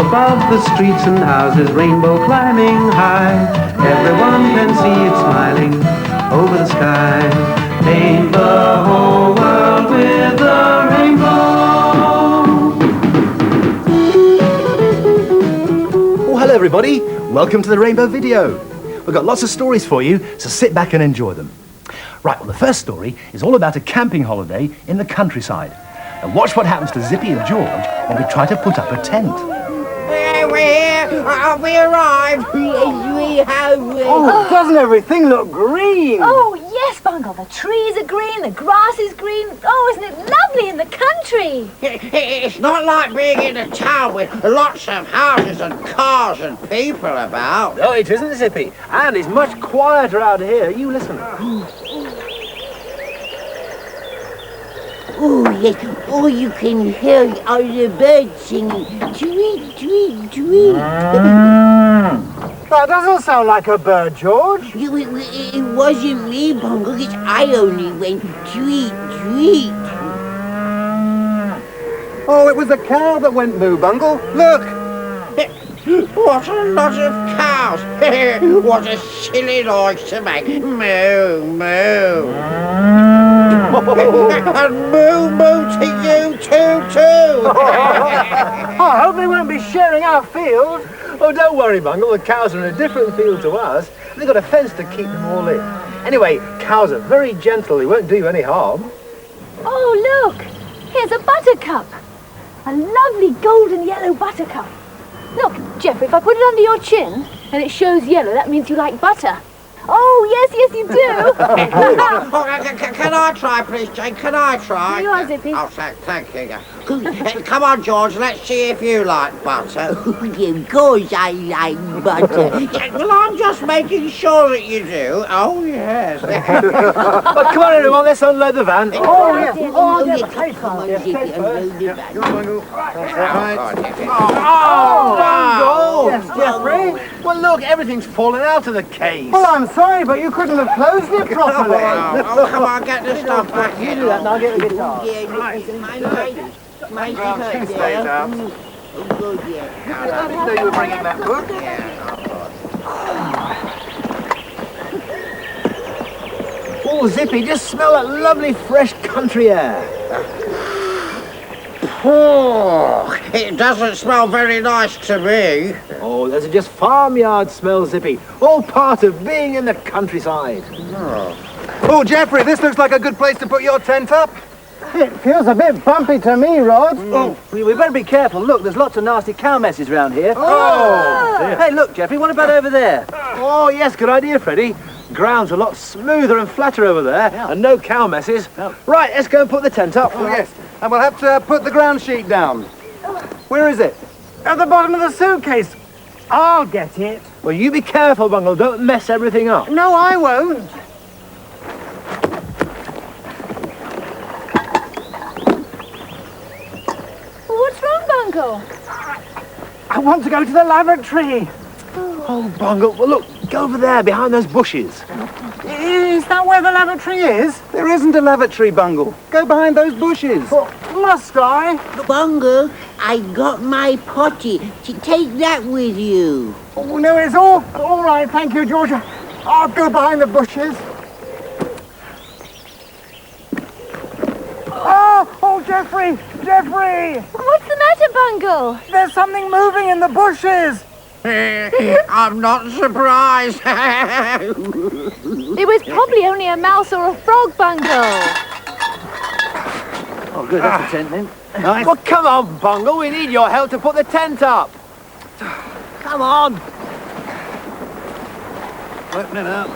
Above the streets and houses, rainbow climbing high. Everyone can see it smiling over the sky. Paint the whole world with a rainbow. Well, hello everybody. Welcome to the Rainbow Video. We've got lots of stories for you, so sit back and enjoy them. Right, well, the first story is all about a camping holiday in the countryside. And watch what happens to Zippy and George when we try to put up a tent. We're here! We arrived! Yes, we have! Oh, doesn't everything look green? Oh, yes, Bungle. The trees are green, the grass is green. Oh, isn't it lovely in the country? It's not like being in a town with lots of houses and cars and people about. No, it isn't, Zippy. And it's much quieter out here. You listen. Oh, yes. All you can hear are the birds singing. Tweet, tweet, tweet. That doesn't sound like a bird, George. It wasn't me, Bungle. I only went tweet, tweet. Oh, it was a cow that went moo, Bungle. Look. What a lot of cows. What a silly noise to make. Moo, moo. And moo moo to you too. I hope they won't be sharing our field. Oh, don't worry, Bungle. The cows are in a different field to us. They've got a fence to keep them all in. Anyway, cows are very gentle. They won't do you any harm. Oh, look. Here's a buttercup. A lovely golden yellow buttercup. Look, Geoffrey, if I put it under your chin and it shows yellow, that means you like butter. Oh, yes, you do. Can I try, please, Jane? Can I try? You are, Zippy. Oh, thank you. Come on, George, let's see if you like butter. Of course I like butter. Well, I'm just making sure that you do. Oh, yes. Well, come on, everyone, let's unload the van. Oh, yes. Oh, yes. Come on, Zippy, unload the van. Oh, yes, Geoffrey. Well, look, everything's fallen out of the case. Well, I'm sorry, but you couldn't have closed it properly. Oh, come on, get the stuff back. You do that and I'll get the guitar. My Stay out. Oh, good, yeah. I didn't know you were bringing that book. Oh, Zippy, just smell that lovely fresh country air. Oh, it doesn't smell very nice to me. Oh, those are just farmyard smells, Zippy. All part of being in the countryside. Oh, Geoffrey, this looks like a good place to put your tent up. It feels a bit bumpy to me, Rod. Oh, we better be careful. Look, there's lots of nasty cow messes around here. Oh! Hey, look, Geoffrey, what about over there? Oh, yes, good idea, Freddie. Ground's a lot smoother and flatter over there, and no cow messes. Right, let's go and put the tent up. Oh, yes. And we'll have to put the ground sheet down. Where is it? At the bottom of the suitcase. I'll get it. Well, you be careful, Bungle. Don't mess everything up. No, I won't. What's wrong, Bungle? I want to go to the lavatory. Oh, Bungle, well, look, go over there behind those bushes. Is that where the lavatory is? There isn't a lavatory, Bungle. Go behind those bushes. Well, must I? Bungle, I got my potty. Take that with you. Oh, no, it's all right, thank you, George. I'll go behind the bushes. Oh, Geoffrey! What's the matter, Bungle? There's something moving in the bushes. I'm not surprised. It was probably only a mouse or a frog, Bungle. Oh, good, that's the tent then. Nice. Well, come on, Bungle, we need your help to put the tent up. Come on. Open it up.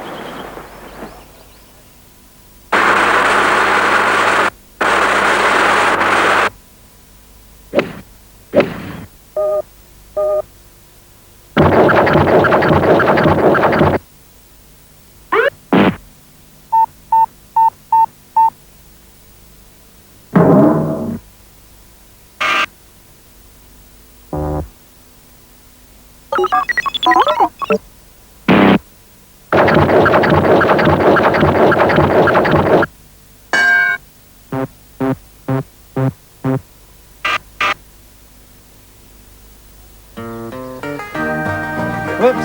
Whoops.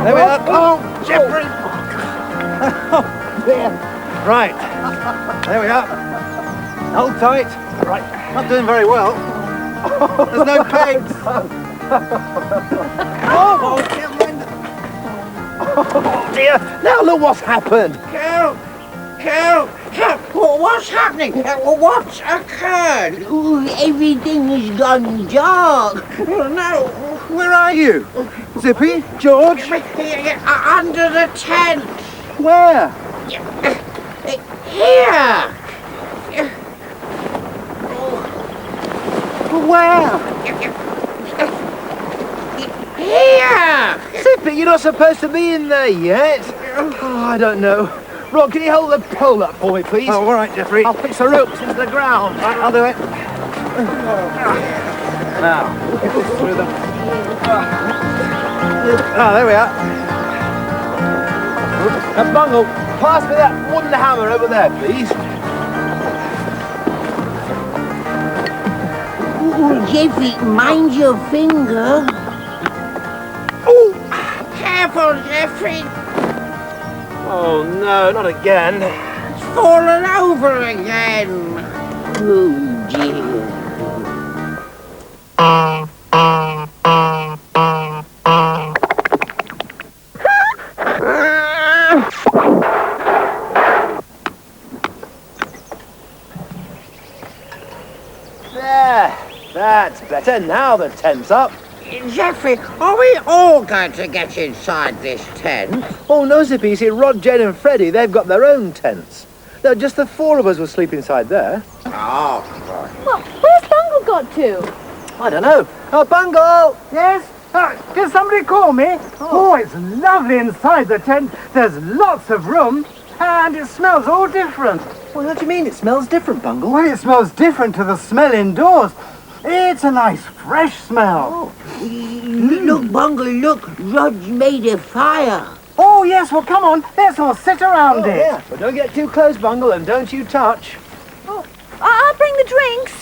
There we are. Oh, Jeffrey. Right. There we are. Hold tight. Right. Not doing very well. There's no pegs. Oh dear. Now look what's happened. Help! Help! Help! What's happening? What's occurred? Ooh, everything has gone dark. No, Where are you? Zippy? George? under the tent. Where? Here. Where? Here. Zippy, you're not supposed to be in there yet. Oh, I don't know. Rob, can you hold the pole up for me, please? Oh, all right, Jeffrey. I'll fix the ropes into the ground. I'll do it. Now, get this through them. There we are. Now, Bungle, pass me that wooden hammer over there, please. Ooh, Jeffy, mind your finger. Oh, careful, Jeffrey. Oh, no, not again. It's fallen over again. Oh, dear. There, that's better. Now the tent's up. Jeffrey, are we all going to get inside this tent? Oh, no, Zippy. You see, Rod, Jane and Freddie, they've got their own tents. No, just the four of us will sleep inside there. Oh, Well, where's Bungle got to? I don't know. Oh, Bungle! Yes? Did somebody call me? Oh, it's lovely inside the tent. There's lots of room, and it smells all different. Well, what do you mean it smells different, Bungle? Well, it smells different to the smell indoors. It's a nice, fresh smell. Look, Bungle, look. Rod's made a fire. Oh, yes, well, come on. Let's all sit around it. Yeah, but don't get too close, Bungle, and don't you touch. Oh, I'll bring the drinks.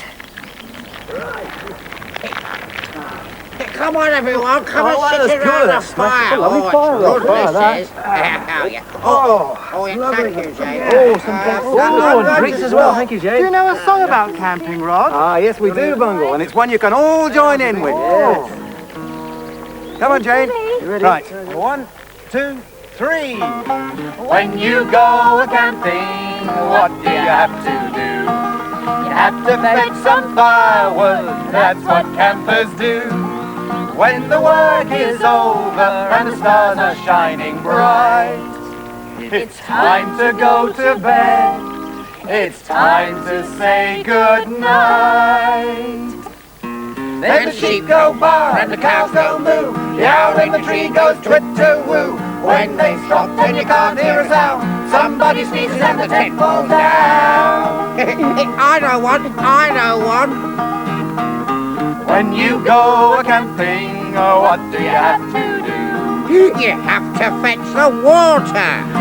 come on, everyone. Come Oh, and that's sit around good. the That's fire. a lovely it's fire, good, fire, that. this is. Oh, yeah, thank you, Jane. Oh, and drinks as well. Thank you, Do you Jane. know a song about camping, Rod? Ah, yes, we do, Bungle, and it's one you can all join in with. Come on, Jane. Ready? You ready? Right. 1, 2, 3. When you go camping, what do you have to do? You have to fetch some firewood, that's what campers do. When the work is over and the stars are shining bright, it's time to go to bed, it's time to say good night. Then the sheep go bar and the cows go moo, the owl in the tree goes twit-to-woo. When they stop then you can't hear a sound, somebody sneezes and the tent falls down. I know one. When you go a-camping, what do you have to do? You have to fetch the water.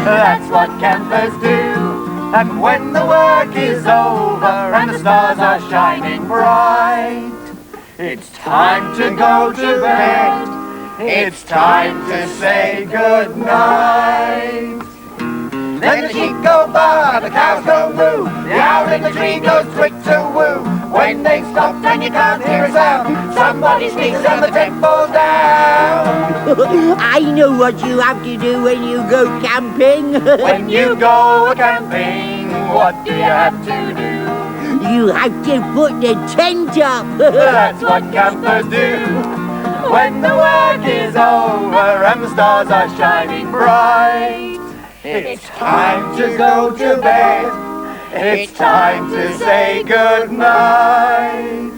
That's what campers do. And when the work is over and the stars are shining bright, it's time to go to bed, it's time to say good night. Then the sheep go baa, the cows go moo, the owl in the tree goes twit-to-woo. When they've stopped and you can't hear a sound, somebody sneezes and the tent falls down. I know what you have to do when you go camping. When you go camping, what do you have to do? You have to put the tent up. That's what campers do. When the work is over and the stars are shining bright, it's time to go to bed, it's time to say good night.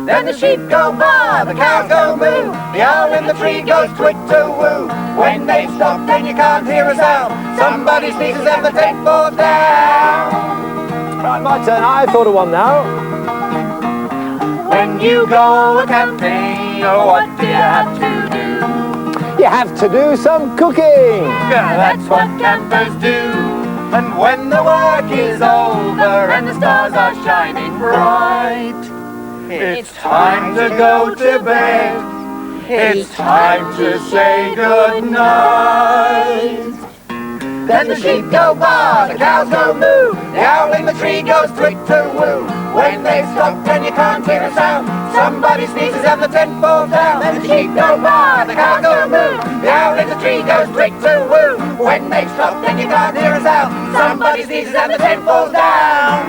Then the sheep go baa, the cows go moo, the owl in the tree goes twit-to-woo. When they stop then you can't hear a sound, somebody sneezes and the tent falls down. Right, my turn. I've thought of one now. When you go camping, what do you have to do? you have to do some cooking. That's what campers do. And when the work is over and the stars are shining bright, it's time to go to bed. It's time to say good night. Then the sheep go baa, the cows go moo, the owl in the tree goes twit-to-woo. When they stop and you can't hear a sound, somebody sneezes and the tent falls down. Then the sheep go baa, the cows go moo, the owl in the tree goes twit-to-woo. When they stop and you can't hear a sound, somebody sneezes and the tent falls down.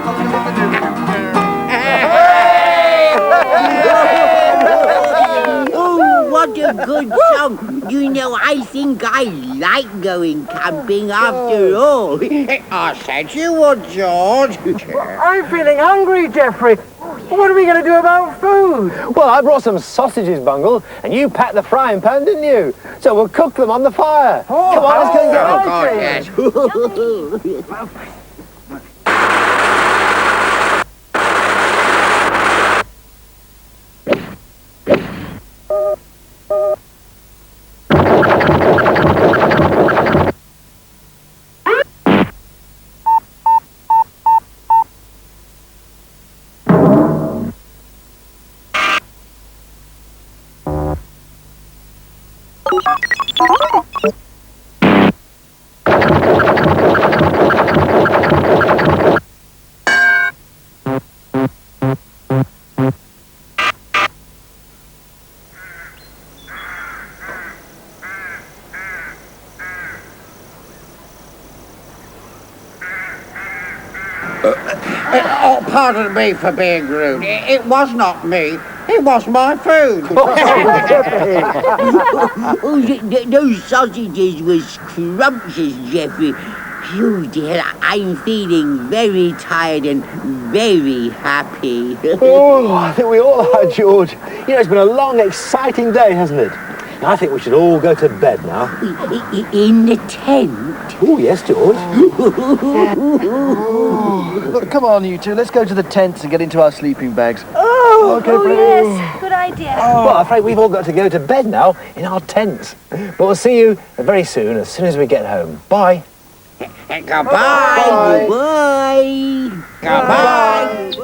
Oh, what a good song. You know, I think I like going camping after all. I said you would, George. I'm feeling hungry, Geoffrey. What are we going to do about food? Well, I brought some sausages, Bungle, and you packed the frying pan, didn't you? So we'll cook them on the fire. Come on, let's go and get Oh, God, yes. Oh, pardon me for being rude. It was not me. It was my food. Those sausages were scrumptious, Geoffrey. Phew, dear, I'm feeling very tired and very happy. Oh, I think we all are, George. You know, it's been a long, exciting day, hasn't it? I think we should all go to bed now. In the tent? Oh, yes, George. Look, come on, you two. Let's go to the tents and get into our sleeping bags. Oh, yes. Good idea. Well, I'm afraid we've all got to go to bed now in our tents. But we'll see you very soon as we get home. Bye. Goodbye. Goodbye. Goodbye.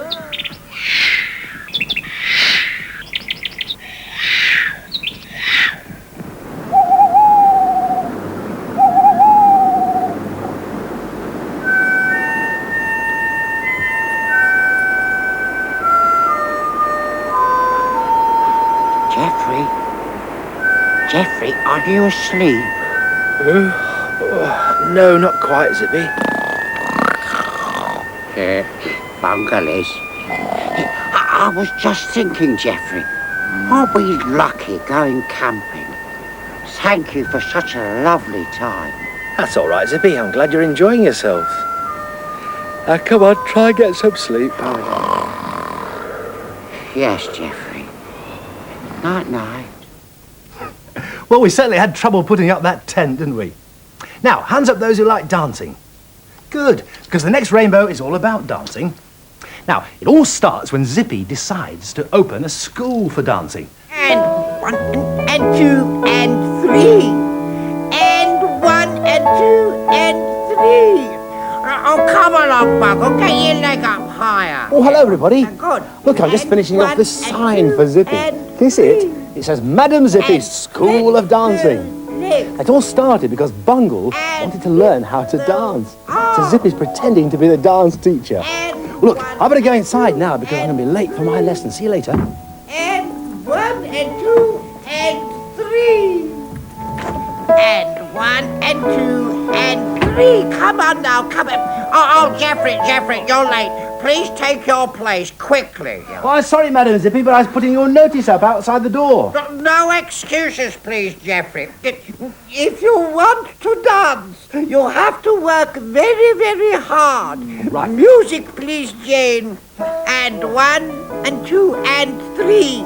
Geoffrey, are you asleep? No, not quite, Zippy. Bungle is. I was just thinking, Geoffrey, aren't we lucky going camping? Thank you for such a lovely time. That's all right, Zippy. I'm glad you're enjoying yourselves. Now, come on, try and get some sleep. Yes, Geoffrey. Night-night. Well, we certainly had trouble putting up that tent, didn't we? Now, hands up those who like dancing. Good, because the next rainbow is all about dancing. Now, it all starts when Zippy decides to open a school for dancing. And 1 and 2 and 3. And 1 and 2 and 3. Oh, come along, Bungle. Get your leg up higher. Oh, hello, everybody. Good. Look, I'm just finishing off this sign for Zippy. Can you see it? It says, Madam Zippy's School of Dancing. It all started because Bungle wanted to learn how to dance. So Zippy's pretending to be the dance teacher. Look, I better go inside now because I'm going to be late for my lesson. See you later. And 1 and 2 and 3. And 1 and 2 and 3. Come on now, come on. Oh, Geoffrey, you're late. Please take your place quickly. Oh, I'm sorry, Madam Zippy, but I was putting your notice up outside the door. No excuses, please, Geoffrey. If you want to dance, you have to work very, very hard. Right. Music, please, Jane. And 1 and 2 and 3.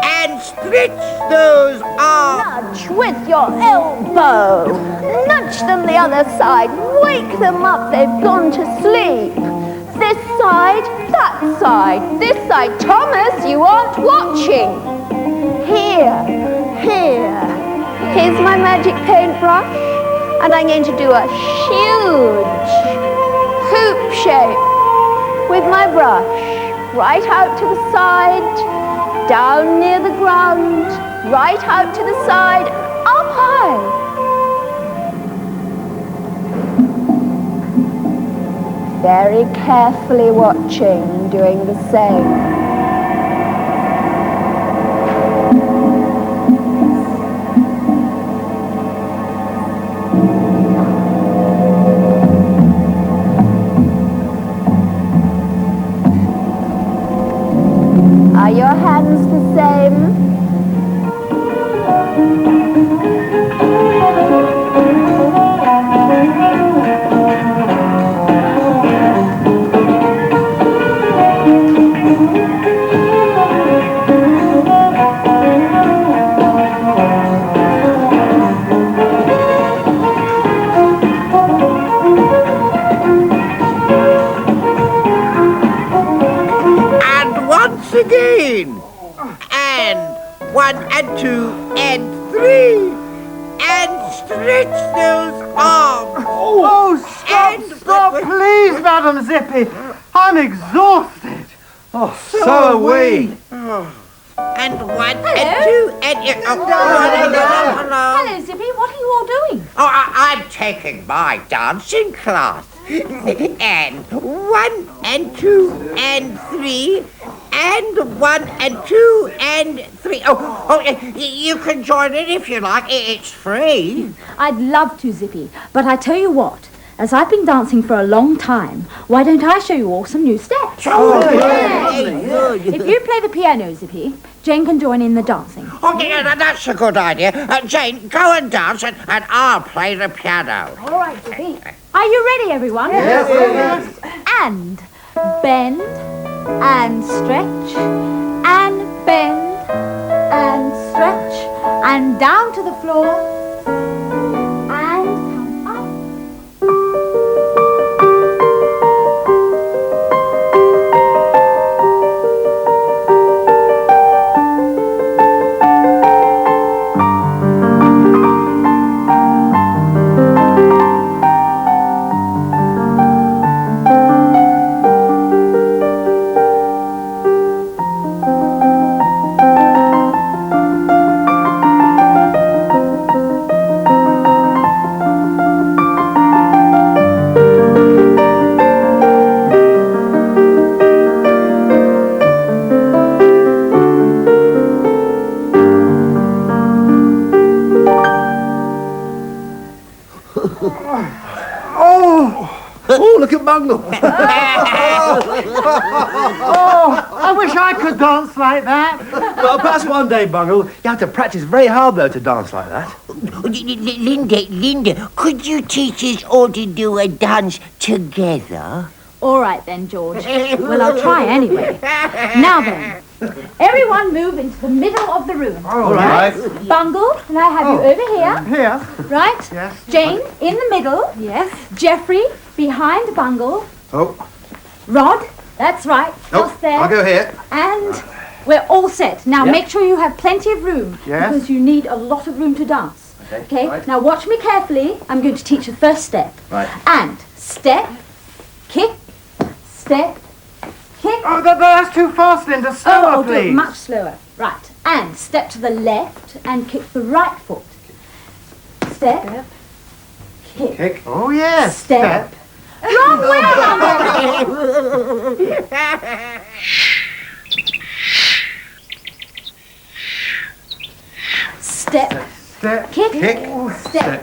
And stretch those arms. Nudge with your elbow. Nudge them the other side. Wake them up, they've gone to sleep. This side, that side, this side. Thomas, you aren't watching. Here, here, Here's my magic paintbrush, and I'm going to do a huge hoop shape with my brush. Right out to the side, down near the ground, right out to the side, up high. Very carefully watching, doing the same. Are your hands the same? Again, and 1 and 2 and 3, and stretch those arms. Oh, stop, please, Madam Zippy. I'm exhausted. Oh, so are we. And 1 and 2 and... hello. Hello, Zippy. What are you all doing? Oh, I'm taking my dancing class. And 1 and 2 and 3, and 1 and 2 and 3. Oh, you can join in if you like. It's free. I'd love to, Zippy, but I tell you what, as I've been dancing for a long time, why don't I show you all some new steps? Oh, yeah. If you play the piano, Zippy, Jane can join in the dancing. Oh, yeah, that's a good idea. Jane, go and dance, and I'll play the piano. All right, Zippy. Are you ready, everyone? Yes. And bend and stretch and bend and stretch and down to the floor and come up. Oh, look at Bungle. Oh, I wish I could dance like that. Well, perhaps one day, Bungle. You have to practice very hard, though, to dance like that. Linda, could you teach us all to do a dance together? All right then, George. Well, I'll try anyway. Now then, everyone move into the middle of the room. All right. Bungle, can I have you over here? Here. Right? Yes. Jane, in the middle. Yes. Jeffrey, behind Bungle. Oh. Rod, that's right. Just there. I'll go here. And we're all set. Now, Yep. make sure you have plenty of room. Yes. Because you need a lot of room to dance. Okay? Right. Now, watch me carefully. I'm going to teach the first step. Right. And step, kick, step, kick. Oh, that's too fast, Linda. Slower, Oh, do it please. much slower. Right. And step to the left and kick the right foot. Step. Kick. Kick. Oh, yes. Step. Wrong way, Bungle. Step. Step. Kick. Kick. Step.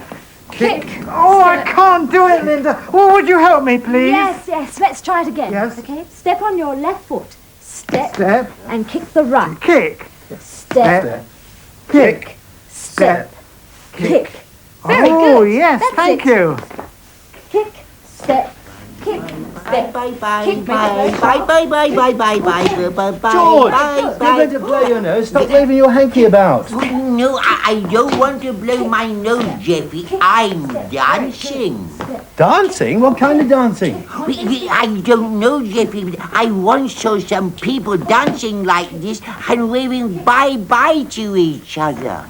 Kick. Oh, I can't do it, Linda. Oh, would you help me, please? Yes, yes. Let's try it again. Yes. Okay. Step on your left foot. Step. Step. And kick the right. Kick. Step. Kick. Step. Kick. Very Oh, good. yes. That's Thank it. you. Kick. Step. Kick. Step. Bye. Kick. George, you're going to blow your nose. Stop waving your hanky about. No, I don't want to blow my nose, Jeffy. I'm dancing. Dancing? What kind of dancing? I don't know, Jeffy, but I once saw some people dancing like this and waving bye-bye to each other.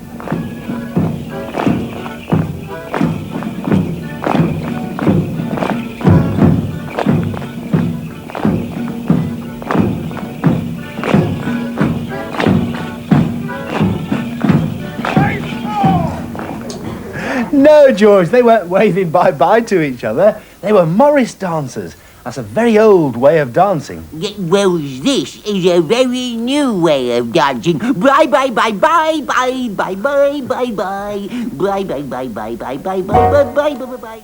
No, George, they weren't waving bye-bye to each other. They were Morris dancers. That's a very old way of dancing. Well, this is a very new way of dancing. Bye bye bye bye bye bye bye bye bye bye bye bye bye bye bye bye bye bye bye bye.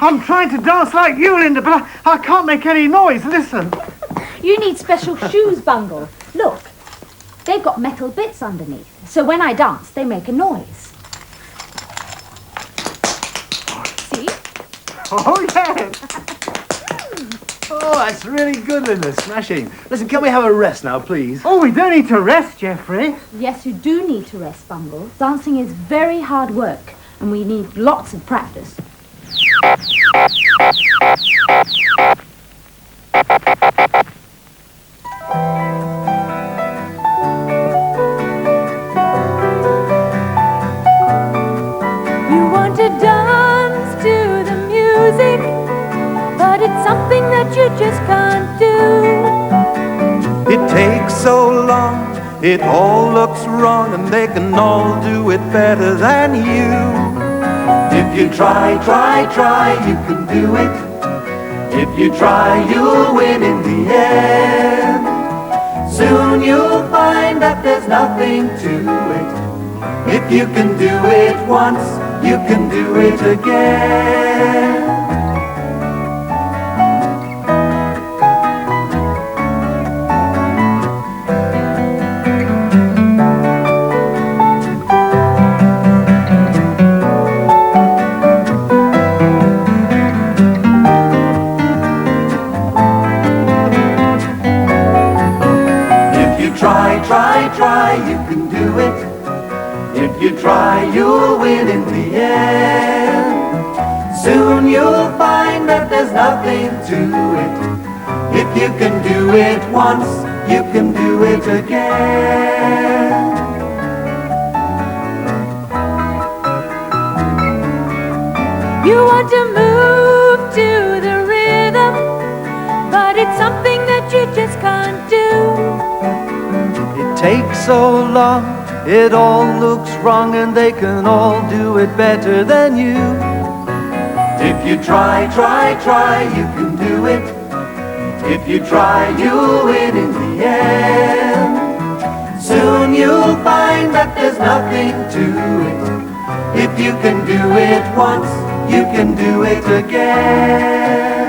I'm trying to dance like you, Linda, but I can't make any noise. Listen. You need special shoes, Bungle. Look, they've got metal bits underneath, so when I dance, they make a noise. See? Oh, yes. Oh, that's really good, Linda. Smashing. Listen, can we have a rest now, please? Oh, we don't need to rest, Geoffrey. Yes, you do need to rest, Bungle. Dancing is very hard work, and we need lots of practice. You want to dance to the music, but it's something that you just can't do. It takes so long, it all looks wrong, and they can all do it better than you. If you try, you can do it. If you try, you'll win in the end. Soon you'll find that there's nothing to it. If you can do it once, you can do it again. Try, you can do it. If you try, you'll win in the end. Soon you'll find that there's nothing to it. If you can do it once, you can do it again. You want to move to the rhythm, but it's something that you just can't do. Takes so long, it all looks wrong, and they can all do it better than you. If you try, you can do it. If you try, you'll win in the end. Soon you'll find that there's nothing to it. If you can do it once, you can do it again.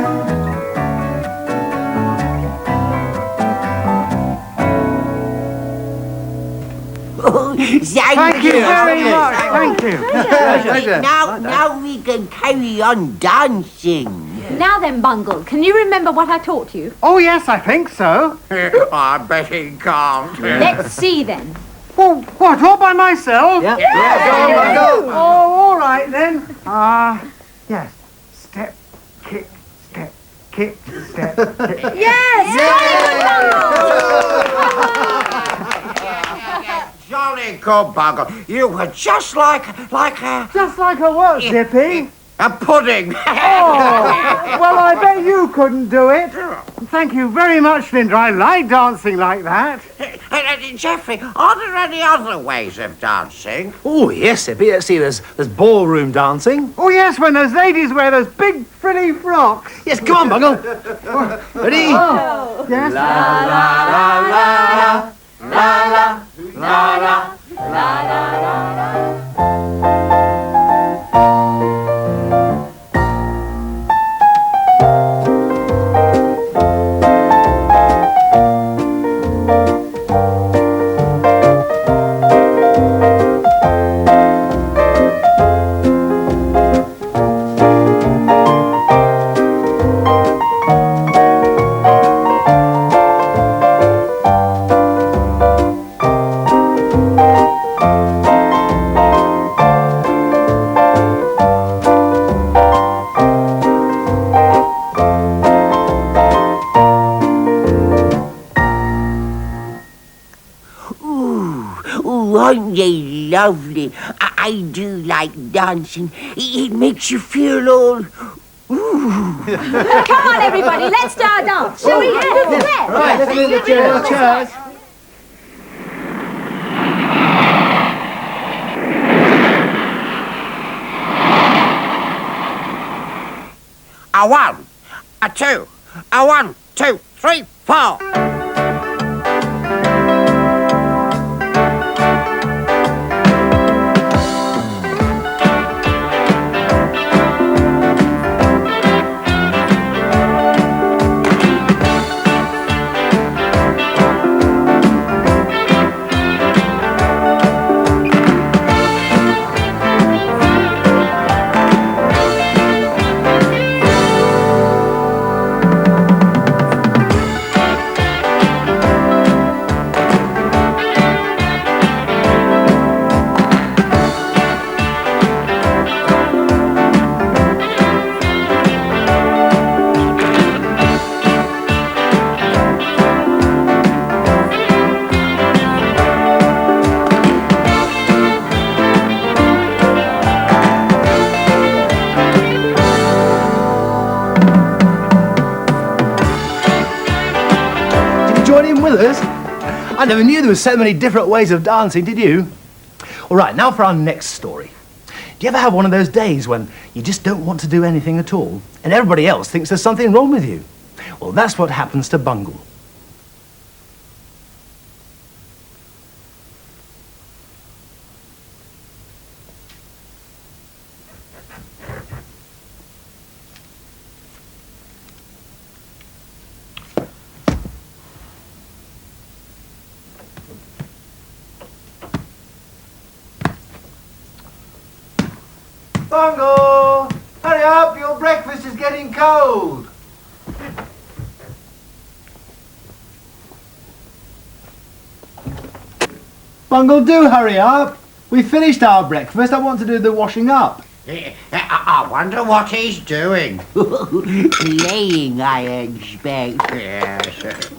Thank you very much. Thank you. Now we can carry on dancing. Now then, Bungle, can you remember what I taught you? Oh, yes, I think so. I bet he can't. Let's see then. Well, what, all by myself? Yeah. Go. Oh, all right then. Yes. Step, kick, step, kick, step, kick. Jolly good, Bungle. You were just like a... Just like a what, Zippy? A pudding. Oh, well, I bet you couldn't do it. Thank you very much, Linda. I like dancing like that. Geoffrey, are there any other ways of dancing? Oh, yes, Zippy. Let's see, there's ballroom dancing. Oh, yes, when those ladies wear those big frilly frocks. Yes, come on, Bungle. Ready? Oh, yes. La la la la la la la la la la la. lovely. I do like dancing. It makes you feel all... Ooh. Come on, everybody, let's start our dance. Shall we? Yeah. Right, let's do the chairs. A 1, a 2, a 1, 2, 3, 4. I never knew there were so many different ways of dancing, did you? All right, now for our next story. Do you ever have one of those days when you just don't want to do anything at all, and everybody else thinks there's something wrong with you? Well, that's what happens to Bungle. Bungle! Hurry up, your breakfast is getting cold. Bungle, do hurry up. We finished our breakfast. I want to do the washing up. I wonder what he's doing. Playing, I expect. Yes.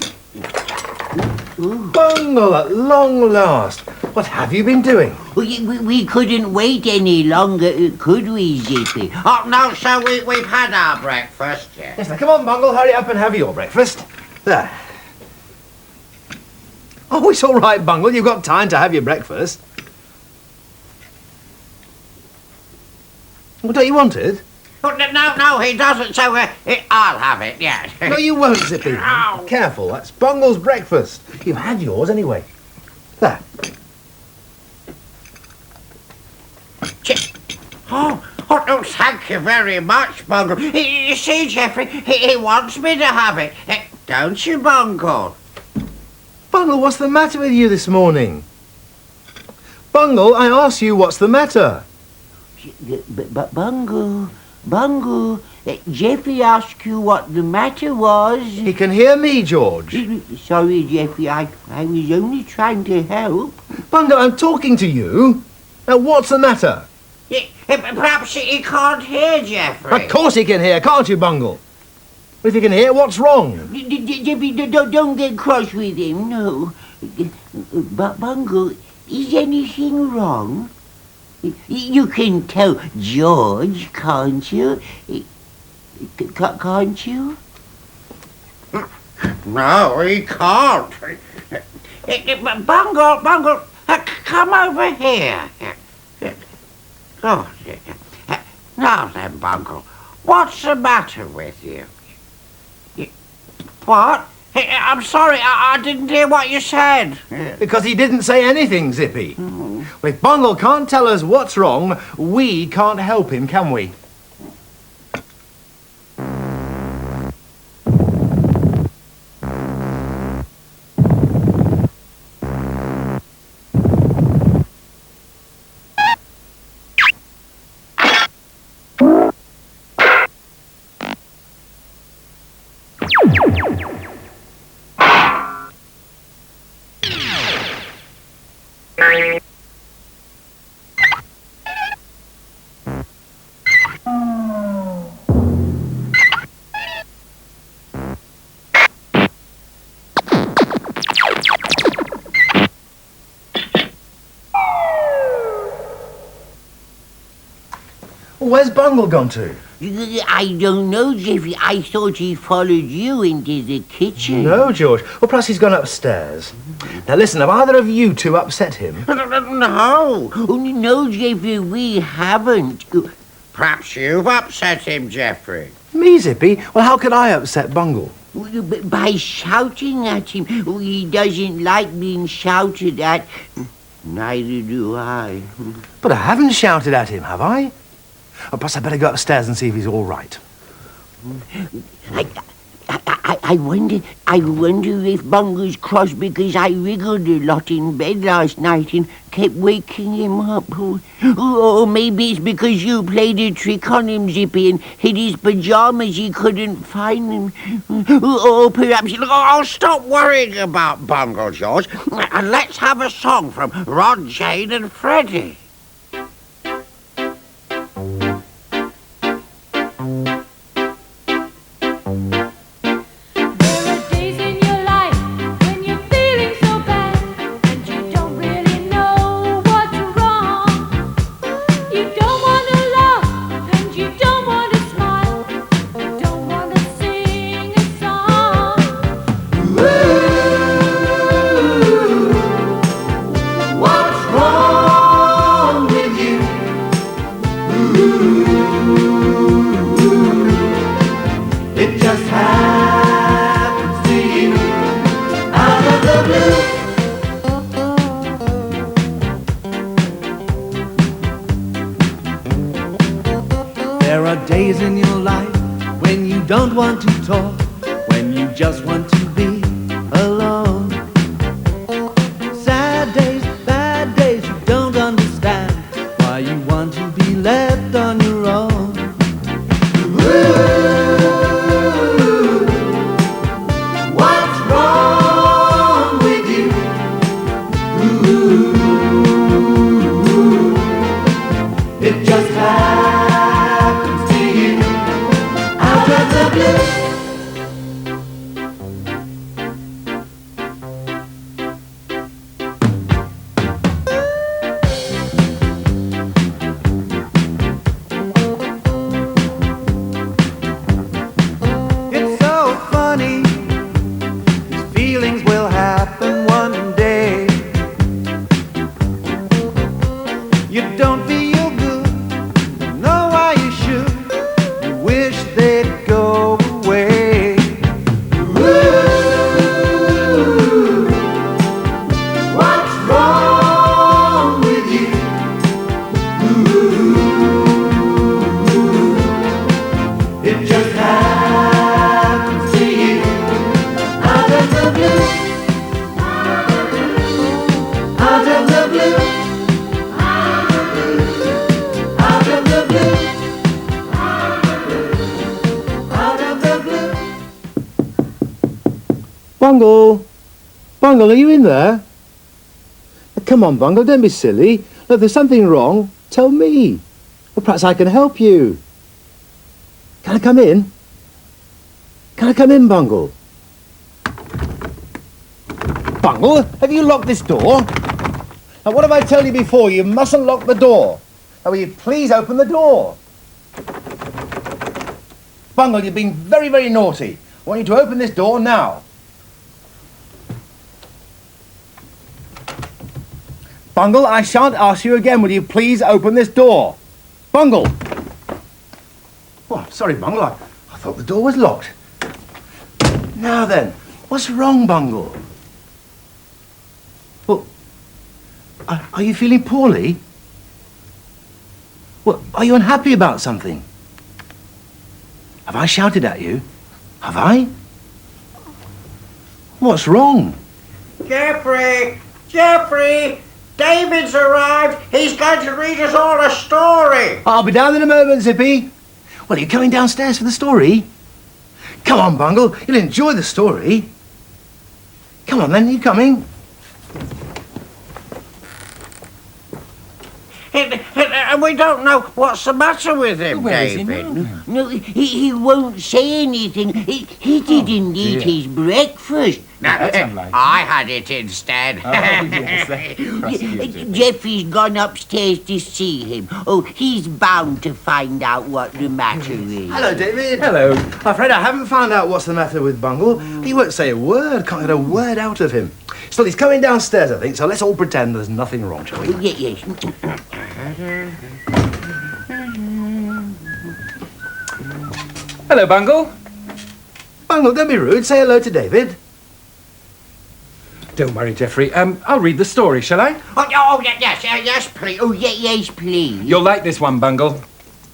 Bungle, at long last. What have you been doing? We couldn't wait any longer, could we, Zippy? Oh, no, so we've had our breakfast. Yes, now come on, Bungle, hurry up and have your breakfast. There. Oh, it's all right, Bungle. You've got time to have your breakfast. Well, don't you want it? Oh, no, he doesn't, so I'll have it, yes. No, you won't, Zippy. Ow. Careful, that's Bungle's breakfast. You've had yours anyway. There. Oh, thank you very much, Bungle. You see, Geoffrey, he wants me to have it. Don't you, Bungle? Bungle, what's the matter with you this morning? Bungle, I asked you what's the matter. But Bungle, Geoffrey asked you what the matter was. He can hear me, George. Sorry, Geoffrey, I was only trying to help. Bungle, I'm talking to you. Now, what's the matter? Perhaps he can't hear, Geoffrey. Of course he can hear, can't you, Bungle? If he can hear, what's wrong? Geoffrey, don't get cross with him, no. But Bungle, is anything wrong? You can tell George, can't you? Can't you? No, he can't. Bungle, come over here. Oh, now then, Bungle, what's the matter with you? What? I'm sorry, I didn't hear what you said. Because he didn't say anything, Zippy. If Bungle can't tell us what's wrong, we can't help him, can we? where's Bungle gone to? I don't know, Jeffrey. I thought he followed you into the kitchen. No, George. Well, perhaps he's gone upstairs. Now, listen, have either of you two upset him? No, Jeffrey, we haven't. Perhaps you've upset him, Geoffrey. Me, Zippy? Well, how could I upset Bungle? By shouting at him. He doesn't like being shouted at. Neither do I. But I haven't shouted at him, have I? Oh, perhaps I better go upstairs and see if he's all right. I wonder if Bungle's cross because I wriggled a lot in bed last night and kept waking him up. Or maybe it's because you played a trick on him, Zippy, and hid his pyjamas, he couldn't find them. Or perhaps... I'll stop worrying about Bungle, George, and let's have a song from Rod, Jane and Freddie. There are days in your life when you don't want to talk, when you just want to be alone. Sad days, bad days, you don't understand why you want to be left on your own. What's wrong with you? It just happens to you out of the blue. It's so funny, these feelings will happen one day. You don't feel good, you know why you should. You wish they'd go away. What's wrong with you? It just happens to you out of the blue. Out of the blue. Out of the blue. Out of the blue. Bungle! Bungle, are you in there? Come on, Bungle, don't be silly. Look, if there's something wrong, tell me. Well, perhaps I can help you. Can I come in? Can I come in, Bungle? Bungle, have you locked this door? Now, what have I told you before? You mustn't lock the door. Now, will you please open the door? Bungle, you've been very, very naughty. I want you to open this door now. Bungle, I shan't ask you again. Will you please open this door? Bungle! Oh, sorry, Bungle. I thought the door was locked. Now then, what's wrong, Bungle? Well, are you feeling poorly? Well, are you unhappy about something? Have I shouted at you? Have I? What's wrong? Geoffrey! Geoffrey! David's arrived. He's going to read us all a story. I'll be down in a moment, Zippy. Well, are you coming downstairs for the story? Come on, Bungle. You'll enjoy the story. Come on, then. You coming? And we don't know what's the matter with him, David. No, he won't say anything. He didn't eat his breakfast. That's unlikely. I had it instead. Oh, yes, that's prosecuted. Geoffrey's gone upstairs to see him. Oh, he's bound to find out what the matter is. Hello, David. Hello. I'm afraid I haven't found out what's the matter with Bungle. He won't say a word. Can't get a word out of him. Still, he's coming downstairs, I think, so let's all pretend there's nothing wrong, shall we? Yes. Hello, Bungle. Bungle, don't be rude. Say hello to David. Don't worry, Geoffrey. I'll read the story, shall I? Yes, please. Oh, yes, please. You'll like this one, Bungle.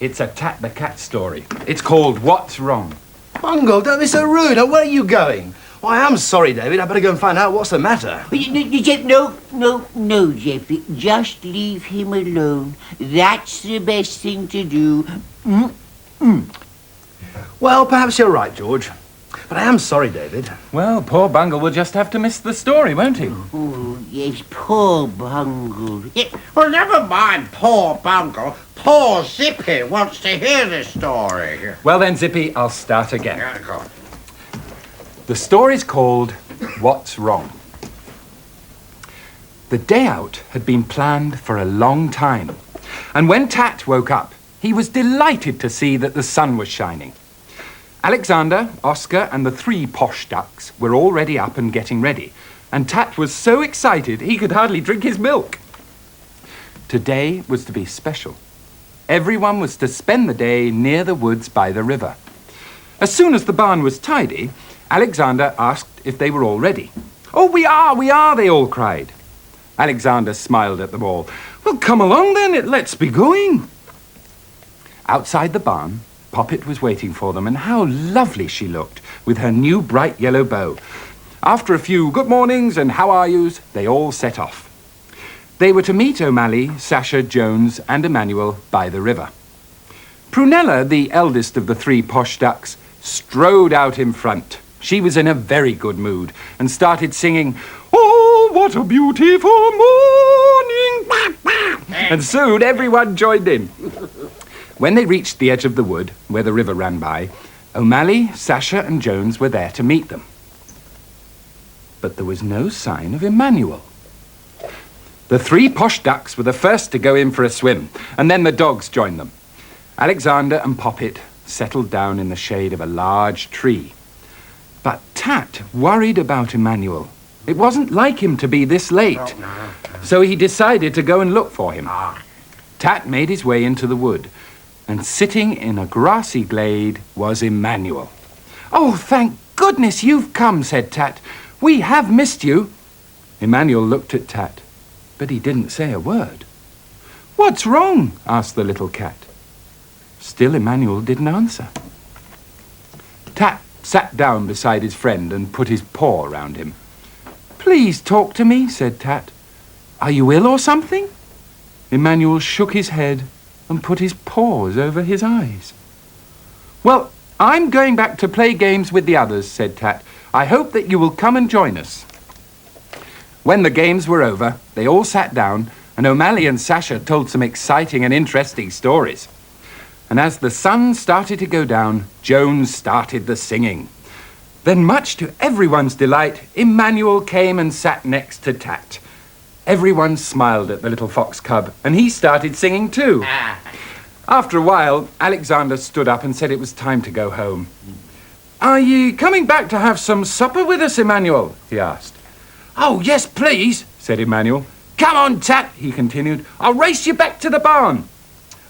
It's a Tat the Cat story. It's called What's Wrong. Bungle, don't be so rude. Now, where are you going? Well, I am sorry, David. I better go and find out what's the matter. No, Geoffrey. Just leave him alone. That's the best thing to do. Well, perhaps you're right, George. But I am sorry, David. Well, poor Bungle will just have to miss the story, won't he? Oh, yes, poor Bungle. Well, never mind poor Bungle. Poor Zippy wants to hear the story. Well then, Zippy, I'll start again. Yeah, go on. The story's called What's Wrong. The day out had been planned for a long time, and when Tat woke up, he was delighted to see that the sun was shining. Alexander, Oscar, and the 3 posh ducks were already up and getting ready, and Tat was so excited he could hardly drink his milk. Today was to be special. Everyone was to spend the day near the woods by the river. As soon as the barn was tidy, Alexander asked if they were all ready. "Oh, we are, they all cried. Alexander smiled at them all. "Well, come along then, let's be going." Outside the barn, Poppet was waiting for them, and how lovely she looked with her new bright yellow bow. After a few good mornings and how are yous, they all set off. They were to meet O'Malley, Sasha, Jones, and Emmanuel by the river. Prunella, the eldest of the 3 posh ducks, strode out in front. She was in a very good mood and started singing, "Oh, what a beautiful morning!" And soon everyone joined in. When they reached the edge of the wood, where the river ran by, O'Malley, Sasha, and Jones were there to meet them. But there was no sign of Emmanuel. The 3 posh ducks were the first to go in for a swim, and then the dogs joined them. Alexander and Poppet settled down in the shade of a large tree. But Tat worried about Emmanuel. It wasn't like him to be this late, so he decided to go and look for him. Tat made his way into the wood, and sitting in a grassy glade was Emmanuel. "Oh, thank goodness you've come," said Tat. "We have missed you." Emmanuel looked at Tat, but he didn't say a word. "What's wrong?" asked the little cat. Still Emmanuel didn't answer. Tat sat down beside his friend and put his paw around him. "Please talk to me," said Tat. "Are you ill or something?" Emmanuel shook his head and put his paws over his eyes. "Well, I'm going back to play games with the others," said Tat. "I hope that you will come and join us." When the games were over, they all sat down, and O'Malley and Sasha told some exciting and interesting stories. And as the sun started to go down, Jones started the singing. Then, much to everyone's delight, Emmanuel came and sat next to Tat. Everyone smiled at the little fox cub, and he started singing too. After a while, Alexander stood up and said it was time to go home. "Are ye coming back to have some supper with us, Emmanuel?" he asked. "Oh, yes, please," said Emmanuel. "Come on, Tat," he continued. "I'll race you back to the barn."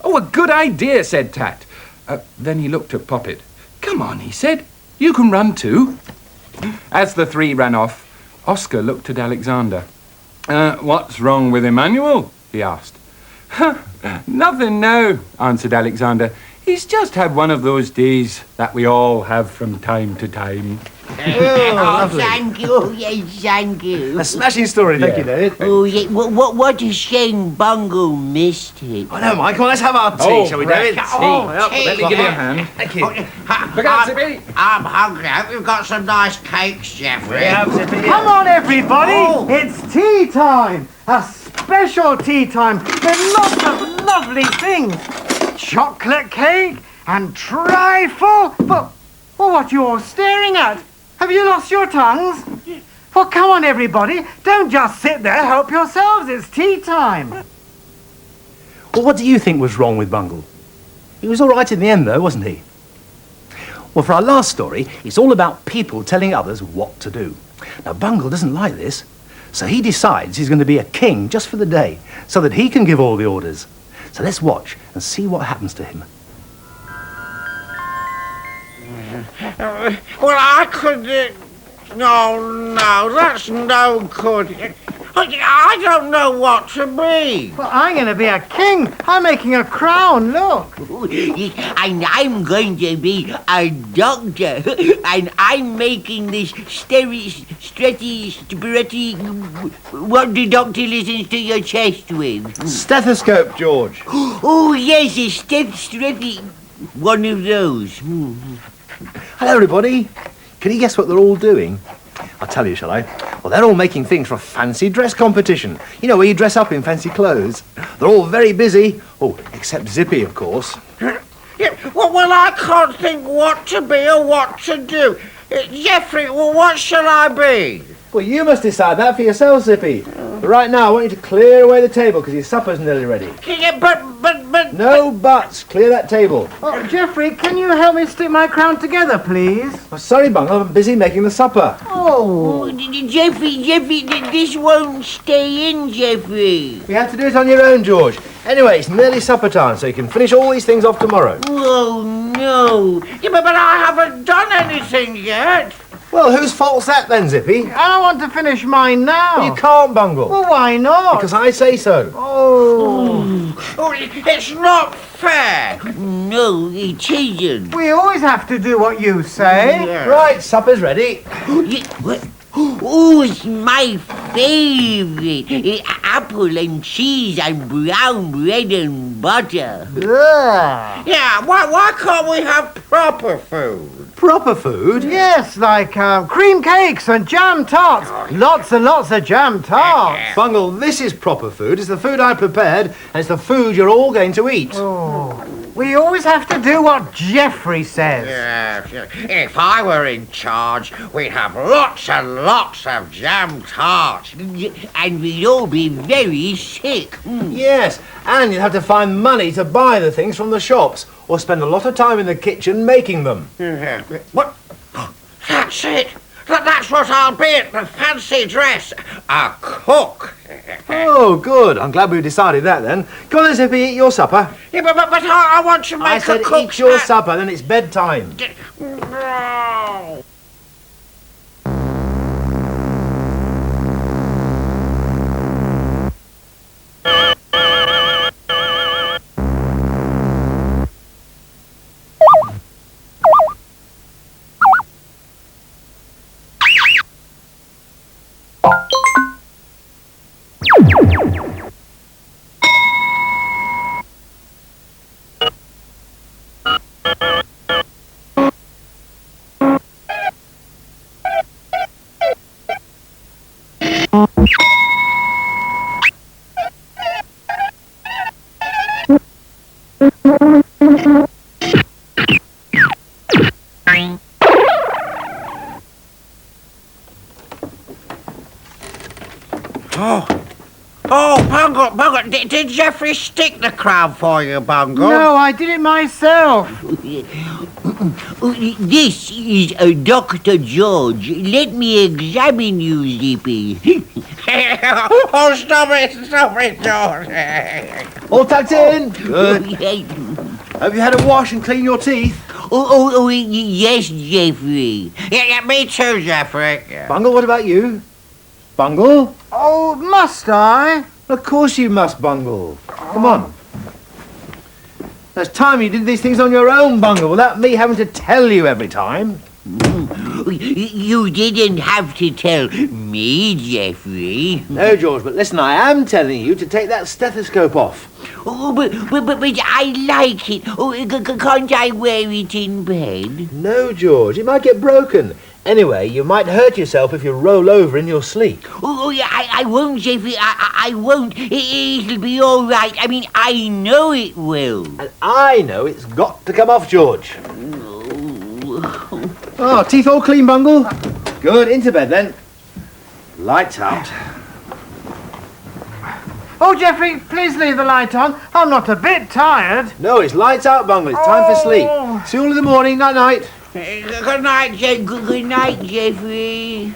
"Oh, a good idea," said Tat. Then he looked at Poppet. "Come on," he said. "You can run too." As the 3 ran off, Oscar looked at Alexander. "What's wrong with Emmanuel?" he asked. "Nothing now," answered Alexander. "He's just had one of those days that we all have from time to time." Lovely. Thank you. Yes, thank you. A smashing story, thank you, David. Oh, yeah. What a shame Bungle missed it. Oh, no, Mike, come on, let's have our tea, shall we, David? Tea. Let me give you a hand. Thank you. Look out, Zippy! I'm hungry. I hope you've got some nice cakes, Geoffrey. Come on, everybody! It's tea time! A special tea time with lots of lovely things. Chocolate cake and trifle. But what you're staring at? Have you lost your tongues? Well, come on, everybody. Don't just sit there. Help yourselves. It's tea time. Well, what do you think was wrong with Bungle? He was all right in the end, though, wasn't he? Well, for our last story, it's all about people telling others what to do. Now, Bungle doesn't like this, so he decides he's going to be a king just for the day, so that he can give all the orders. So let's watch and see what happens to him. Well, I could... No, that's no good. I don't know what to be. Well, I'm going to be a king. I'm making a crown, look. And I'm going to be a doctor. And I'm making this what the doctor listens to your chest with. Stethoscope, George. Oh, yes, a stethoscope. One of those. Hello, everybody. Can you guess what they're all doing? I'll tell you, shall I? Well, they're all making things for a fancy dress competition. You know, where you dress up in fancy clothes. They're all very busy. Oh, except Zippy, of course. Yeah, well, I can't think what to be or what to do. Geoffrey, well, what shall I be? Well, you must decide that for yourself, Zippy. But right now, I want you to clear away the table, because your supper's nearly ready. Yeah, but... No buts. Clear that table. Oh, Geoffrey, can you help me stick my crown together, please? Oh, sorry, Bungle. I'm busy making the supper. Oh, Geoffrey, this won't stay in, Geoffrey. You have to do it on your own, George. Anyway, it's nearly supper time, so you can finish all these things off tomorrow. Oh, no. Yeah, but I haven't done anything yet. Well, whose fault's that then, Zippy? I want to finish mine now. Well, you can't, Bungle. Well, why not? Because I say so. Oh, it's not fair. No, it isn't. We always have to do what you say. Yeah. Right, supper's ready. Oh, it's my favourite. Apple and cheese and brown bread and butter. Ugh. Yeah, why can't we have proper food? Proper food? Yes, like cream cakes and jam tarts. Lots and lots of jam tarts. Bungle, this is proper food. It's the food I prepared, and it's the food you're all going to eat. Oh, we always have to do what Geoffrey says. Yeah. If I were in charge, we'd have lots and lots of jam tarts. And we'd all be very sick. Yes, and you'd have to find money to buy the things from the shops, or spend a lot of time in the kitchen making them. Yeah. What? That's it. That's what I'll be at the fancy dress. A cook. Oh, good. I'm glad we decided that then. Go on then, Zippy, eat your supper. Yeah, but I want to make I said a cook's eat your hat. supper, then it's bedtime. No. Bungle, did Geoffrey stick the crown for you, Bungle? No, I did it myself. This is Dr. George. Let me examine you, Zippy. Oh, stop it, George. All tucked in? Good. Have you had a wash and clean your teeth? Yes, Geoffrey. Yeah, me too, Geoffrey. Yeah. Bungle, what about you? Bungle? Oh, must I? Of course you must, Bungle. Come on. It's time you did these things on your own, Bungle, without me having to tell you every time. You didn't have to tell me, Geoffrey. No, George, but listen, I am telling you to take that stethoscope off. Oh, but I like it. Oh, can't I wear it in bed? No, George, it might get broken. Anyway, you might hurt yourself if you roll over in your sleep. Oh, yeah, I won't, Geoffrey. I won't. It'll be all right. I mean, I know it will. And I know it's got to come off, George. Oh, teeth all clean, Bungle? Good, into bed then. Lights out. Oh, Geoffrey, please leave the light on. I'm not a bit tired. No, it's lights out, Bungle. It's time for sleep. See you all in the morning. Night-night. Good night, good night, Geoffrey.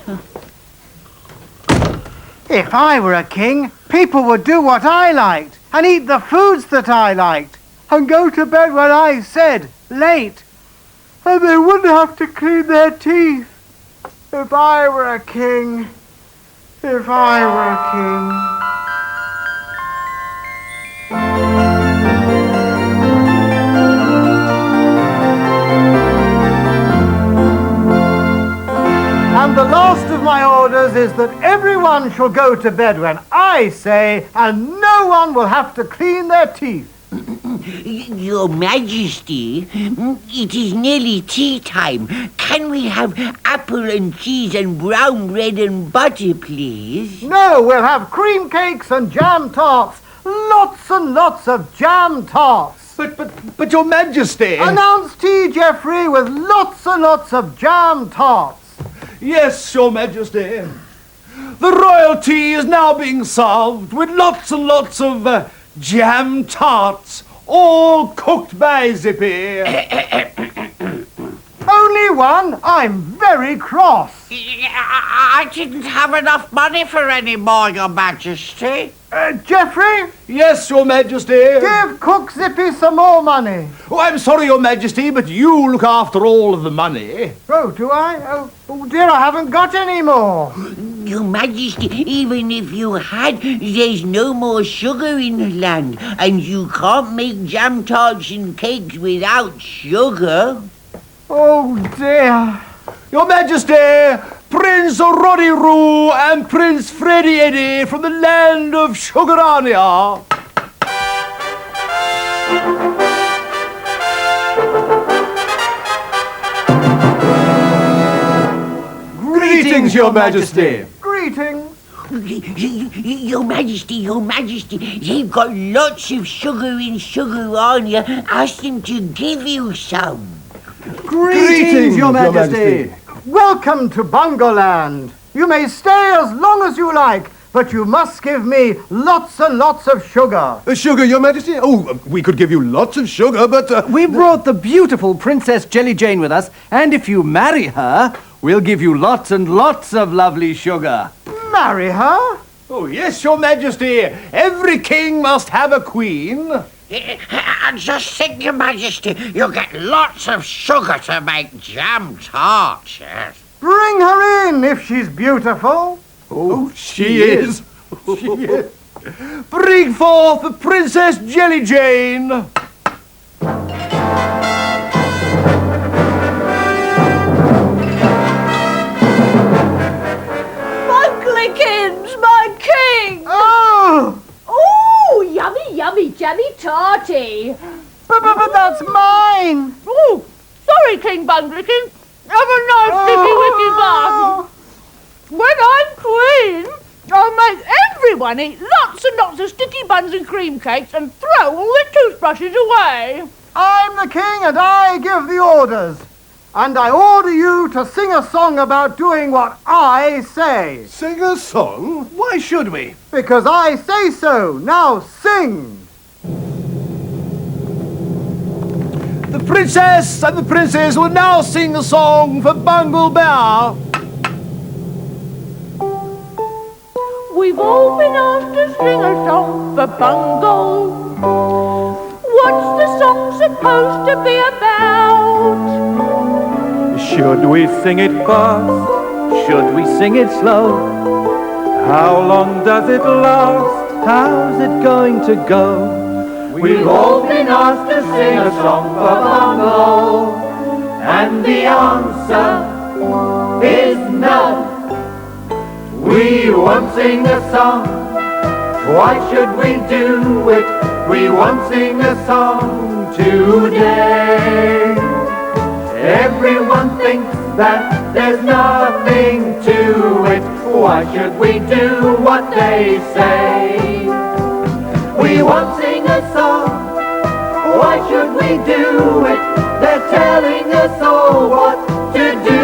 If I were a king, people would do what I liked and eat the foods that I liked and go to bed when I said, late. And they wouldn't have to clean their teeth. If I were a king. If I were a king. And the last of my orders is that everyone shall go to bed when I say, and no one will have to clean their teeth. Your Majesty, it is nearly tea time. Can we have apple and cheese and brown bread and butter, please? No, we'll have cream cakes and jam tarts. Lots and lots of jam tarts. But Your Majesty... Announce tea, Geoffrey, with lots and lots of jam tarts. Yes, Your Majesty. The royalty is now being served with lots and lots of jam tarts, all cooked by Zippy. Only one? I'm very cross. I didn't have enough money for any more, Your Majesty. Geoffrey? Yes, Your Majesty. Give Cook Zippy some more money. Oh, I'm sorry, Your Majesty, but you look after all of the money. Oh, do I? Oh dear, I haven't got any more. Your Majesty, even if you had, there's no more sugar in the land, and you can't make jam tarts and cakes without sugar. Oh dear. Your Majesty, Prince Roddy Roo and Prince Freddie Eddie from the land of Sugarania. Greetings, Your Majesty. Greetings. Your Majesty, they've got lots of sugar in Sugarania. Ask them to give you some. Greetings, Your Majesty. Welcome to Bungoland. You may stay as long as you like, but you must give me lots and lots of sugar. Sugar, Your Majesty? Oh, we could give you lots of sugar, but... We brought the beautiful Princess Jelly Jane with us, and if you marry her, we'll give you lots and lots of lovely sugar. Marry her? Oh, yes, Your Majesty. Every king must have a queen. And just think, Your Majesty, you'll get lots of sugar to make jam tarts, yes. Bring her in if she's beautiful. Oh, she is. She is. Bring forth the Princess Jelly Jane. Bunglekins, my king! Oh! Oh, yummy, yummy, jammy tarty. But that's mine. Oh, sorry, King Bunglikin. Have a nice sticky wicky bath. When I'm queen, I'll make everyone eat lots and lots of sticky buns and cream cakes and throw all the toothbrushes away. I'm the king and I give the orders. And I order you to sing a song about doing what I say. Sing a song? Why should we? Because I say so. Now sing. The princess and the princes will now sing a song for Bungle Bear. We've all been asked to sing a song for Bungle. What's the song supposed to be about? Should we sing it fast? Should we sing it slow? How long does it last? How's it going to go? We've all been asked to sing a song for Bungle, and the answer is no. We won't sing a song. Why should we do it? We won't sing a song today. Everyone thinks that there's nothing to it. Why should we do what they say? We won't sing a song. Why should we do it? They're telling us all what to do.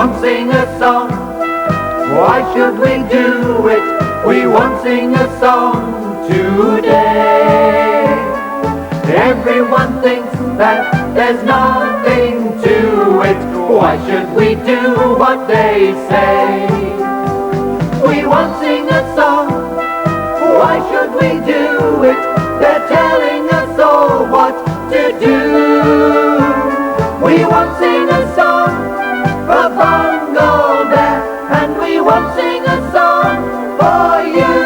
won't sing a song. Why should we do it? We won't sing a song today. Everyone thinks that there's nothing to it. Why should we do what they say? We won't sing a song. Why should we do it? They're telling us all what to do. We won't sing a song for Bungle Bear, and we won't sing a song for you.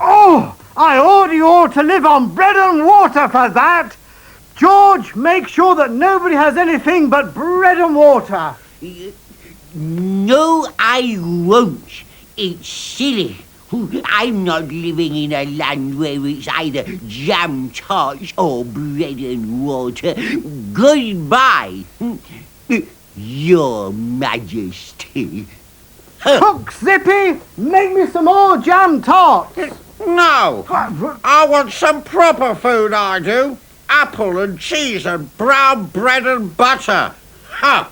Oh, I order you all to live on bread and water for that. George, make sure that nobody has anything but bread and water. No, I won't. It's silly. I'm not living in a land where it's either jam tarts or bread and water. Goodbye, Your Majesty. Cook, Zippy, make me some more jam tarts. No, I want some proper food, I do. Apple and cheese and brown bread and butter. Ha!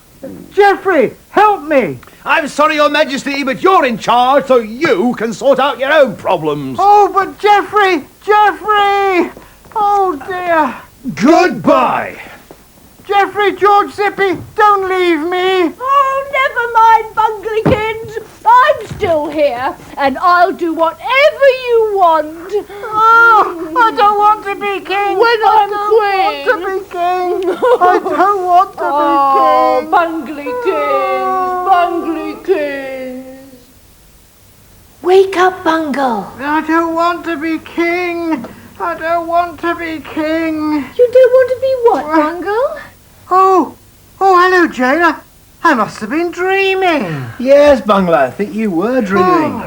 Geoffrey, help me. I'm sorry, Your Majesty, but you're in charge, so you can sort out your own problems. Oh, but Geoffrey! Oh, dear. Goodbye. Geoffrey, George, Zippy, don't leave me. Oh, never mind, Bunglykins. I'm still here, and I'll do whatever you want. Oh, I don't want to be king. When I'm queen. I don't want to be king. I don't want to be king. Bunglykins. Wake up, Bungle. I don't want to be king. I don't want to be king. You don't want to be what, Bungle? Oh, hello, Jane. I must have been dreaming. Yes, Bungle, I think you were dreaming.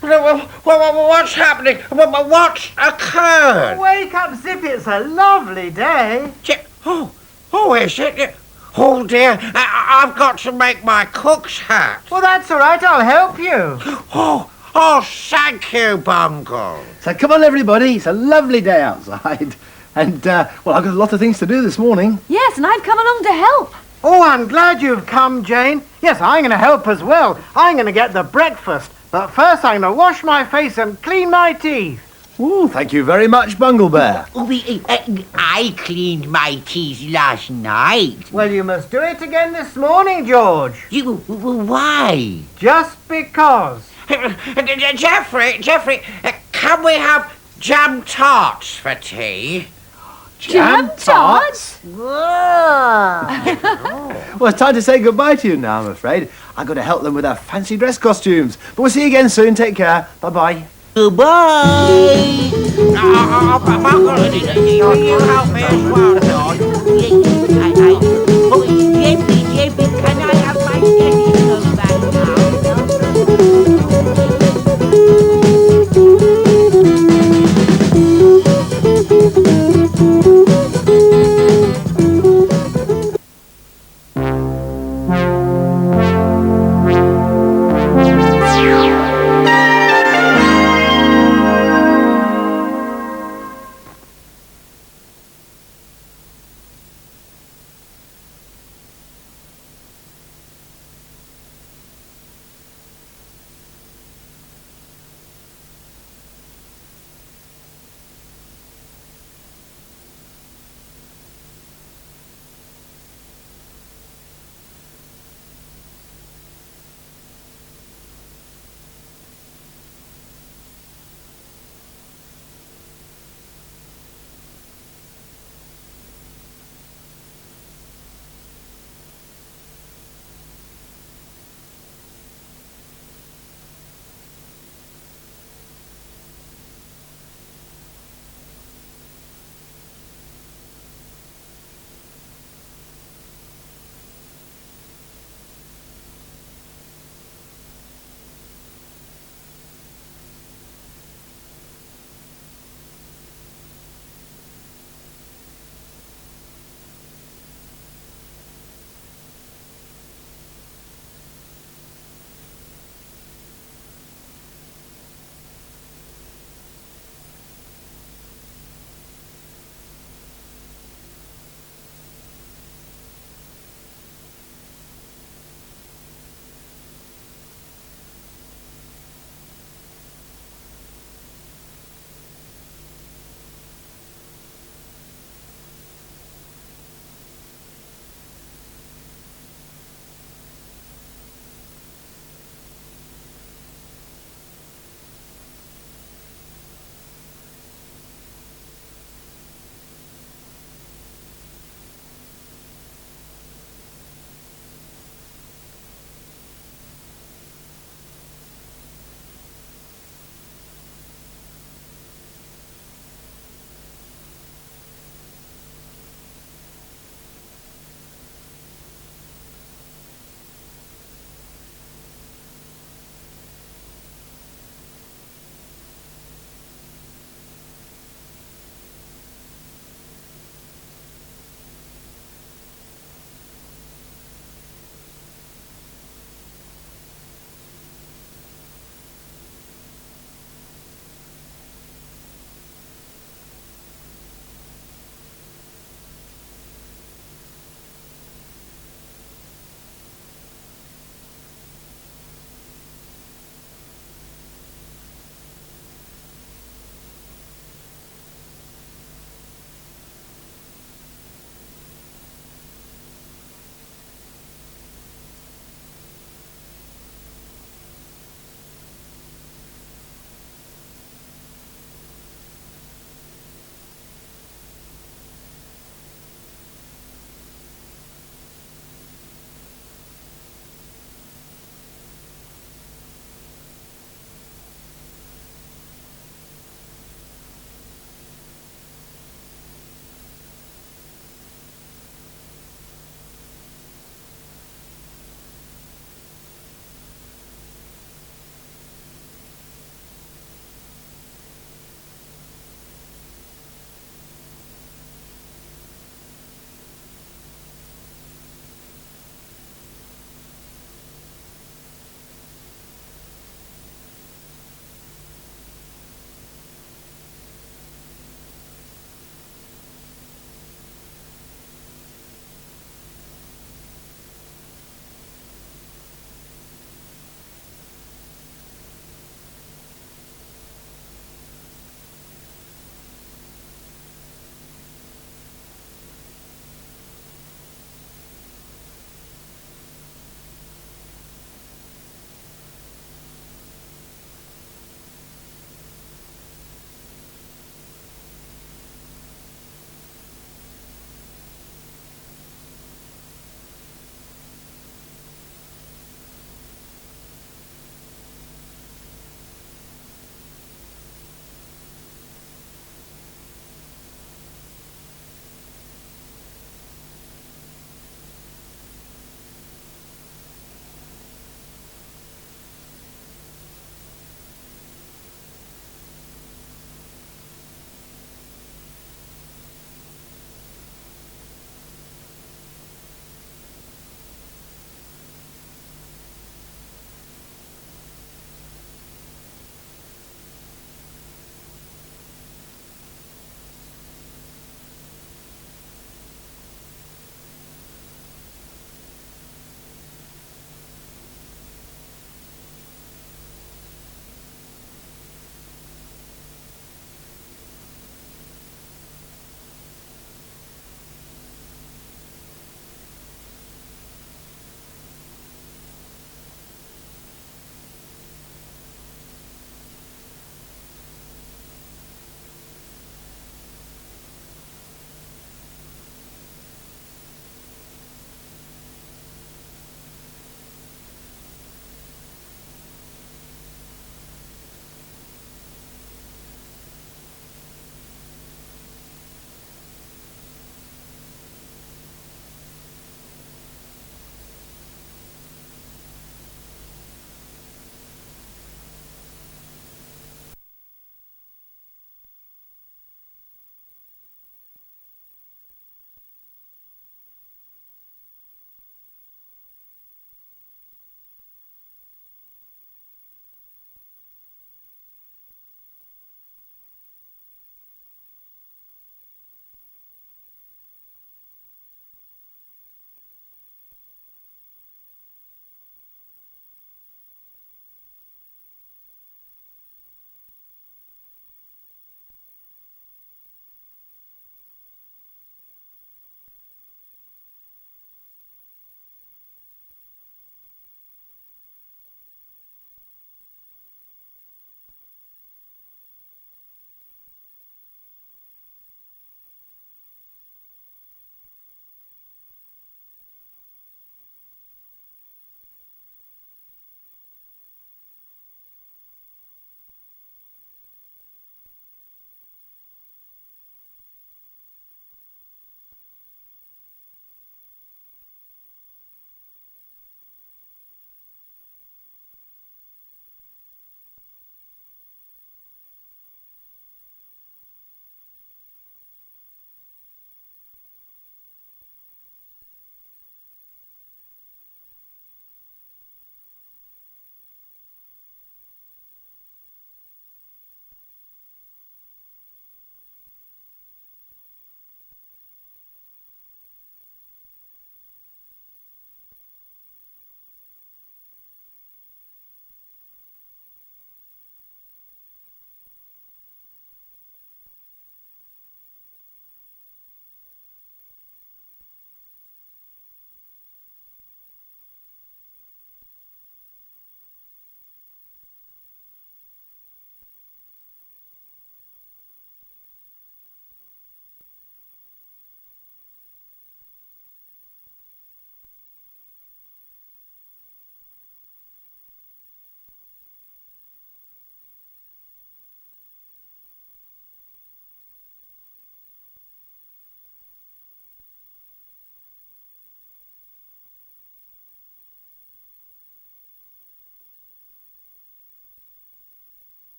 What's happening? What's occurred? Wake up, Zippy. It's a lovely day. Is it? Oh dear, I've got to make my cook's hat. Well, that's all right. I'll help you. Oh, thank you, Bungle. So come on, everybody. It's a lovely day outside. And, I've got a lot of things to do this morning. Yes, and I've come along to help. Oh, I'm glad you've come, Jane. Yes, I'm going to help as well. I'm going to get the breakfast. But first I'm going to wash my face and clean my teeth. Oh, thank you very much, Bungle Bear. I cleaned my teeth last night. Well, you must do it again this morning, George. Why? Just because. Geoffrey, can we have jam tarts for tea? Jam tarts? Well, it's time to say goodbye to you now, I'm afraid. I've got to help them with their fancy dress costumes. But we'll see you again soon. Take care. Bye-bye. Goodbye. Bungle, you help me as well, George? Jeppy, can I have my stethoscope back now?